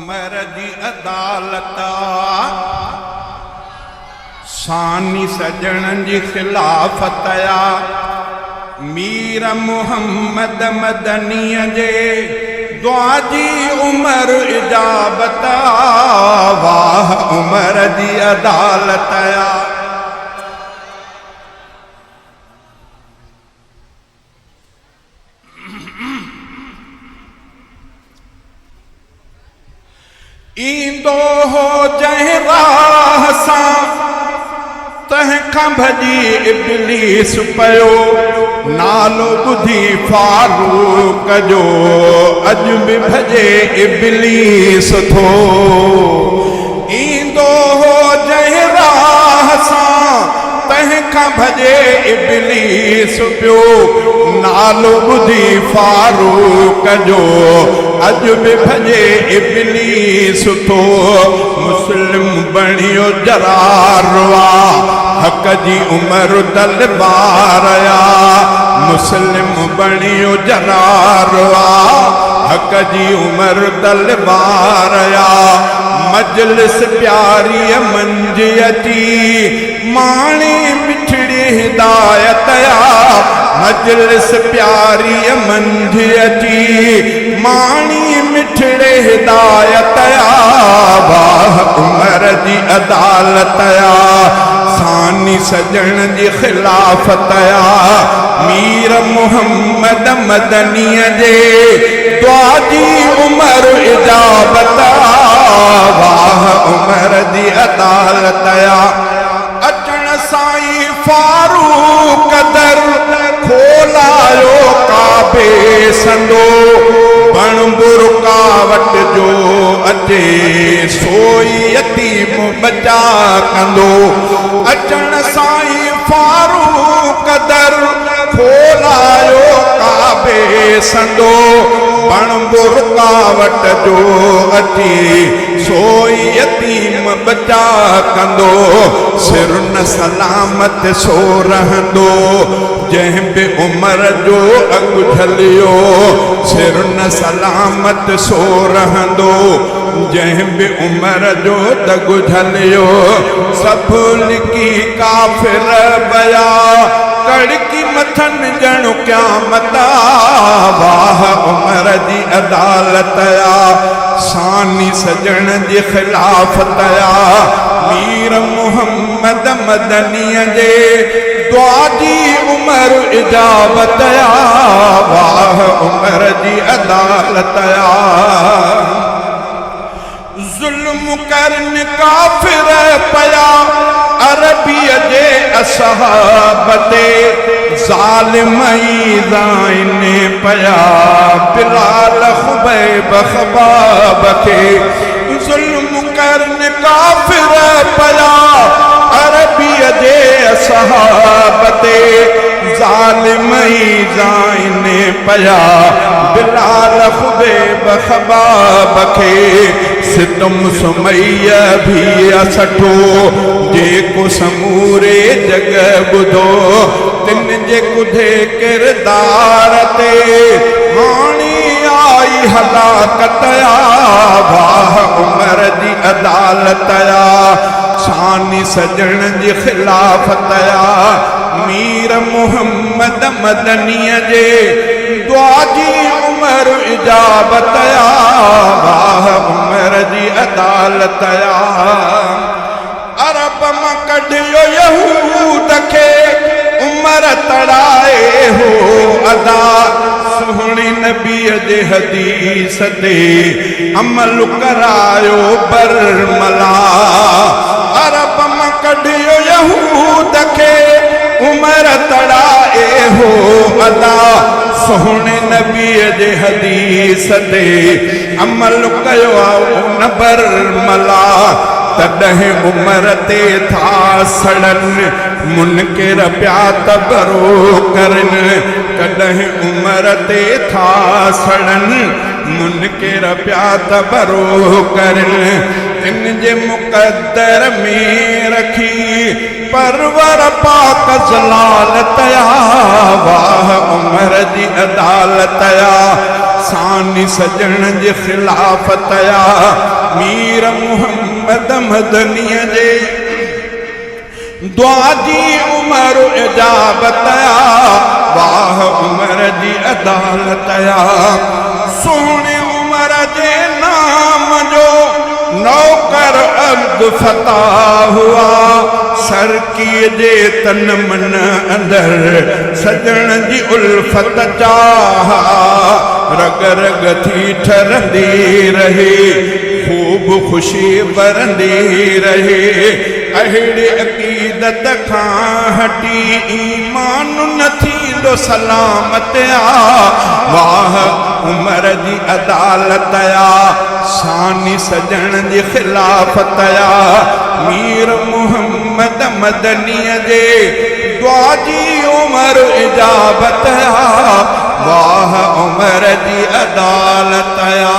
उमर जी अदालत सानी सजणन जी खिलाफत या मीर मुहम्मद मदनीअ जे दुआ जी उमर इजाबत वाह उमर जी अदालत या ईंदो हो जंहिं राह सां तंहिंखां भॼी इब्लीस पियो नालो ॿुधी फारूक जो अॼु बि भॼे इब्लीस थो। ईंदो हो जंहिं राह सां तंहिंखां भॼे इब्लीस पियो नालो ॿुधी फारूक जो अॼु बि भॼे इब्लीस थो। मुस्लिम बणियो जरारवा हक़ जी उमर तलवार या मुस्लिम बणियो जरारवा हक़ जी उमर तलवार या मजलिस प्यारी मंझ अची माणी मिठड़ी हिदायत या मजलिस प्यारी मंझ अची माणी मिठड़े हिदायत या वाह उमर जी अदालत या सानी सजण जी खिलाफत या मीर मुहम्मद मदनीअ जे दुआ जी उमर इजाबत वाह उमर जी अदालत या अचण साईं फारूक दर खोलायो काबे संदो बण बुरकावट जो अचे सोई यतीम बचा कंदो। अचण साईं फारूक दर खोलायो काबे संदो बण बुरकावट जो अचे सोई यतीम बचा कंदो। सिर न सलामत सो रहंदो जंहिं बि उमर जो अॻु झलियो सिर न सलामत सो रहंदो जंहिं बि उमर जो दॻु झलियो सभु लिकी काफ़िर बया कड़की मथन ॼण क़यामत वाह उमर जी अदालत या सानी सजण जी खिलाफत या मीर मुहम्मद मदनीअ जे दुआ जी उमर इजाबत या वाह उमर जी अदालत या ज़ुल्म करन काफ़िर पया अरबीअ जे असहाब ते ज़ालिम ईज़ाइन पया बिलाल ख़ुबैब ख़बाब खे ज़ुल्म करन काफ़िर पया अरबीअ जे असहाब ते ज़ालिम ईज़ाइन पया बिलाल ख़ुबैब ख़बाब खे सितम सुमैया भी असठो जेको समूरे जग ॿुधो तिन जे कुधे किरदार ते हाणी आई हलाकत या वाह उमर जी अदालत या सानी सजण जी खिलाफत या मीर मुहम्मद मदनीअ जे दुआ जी उमर इजाबत या वाह उमर जी अदालत या अरब मां कढियो यहूद खे उमर तड़ाए हो अदा सुहिणी नबीअ जे हदीस ते अमल करायो बरमला अरब मां कढियो यहूद खे उमर तड़ाए हो अदा सुहिणे नबीअ जे हदीस ते अमल कयो उन बरमला तॾहिं उमर ते था सड़नि मुनकिर पिया तबरो करनि कॾहिं उमर ते था सड़नि मुनकिर पिया तबरो करनि इन जे मुक़द्दर में रखी परवर पाक ज़लालत या वाह उमर जी अदालत या सानी सजण जे खिलाफत या मीर मुहम्मद मदनीअ जे दुआ जी उमर इजाबत या वाह उमर जी अदालत या सोने उमर जे नाम जो नौकर अब्द फता हुआ सरकी जे तन मन अंदर सजण जी उल्फत चाहा रग रग थी ठरंदी रहे खूब खुशी बरंदी रहे अहिड़े अक़ीदत खां हटी ईमान न थींदो सलामत आ वाह उमर जी अदालत या सानी सजण जी खिलाफत या मीर मुहम्मद मदनीअ जे दुआ जी उमर इजाबत या वाह उमर जी अदालत या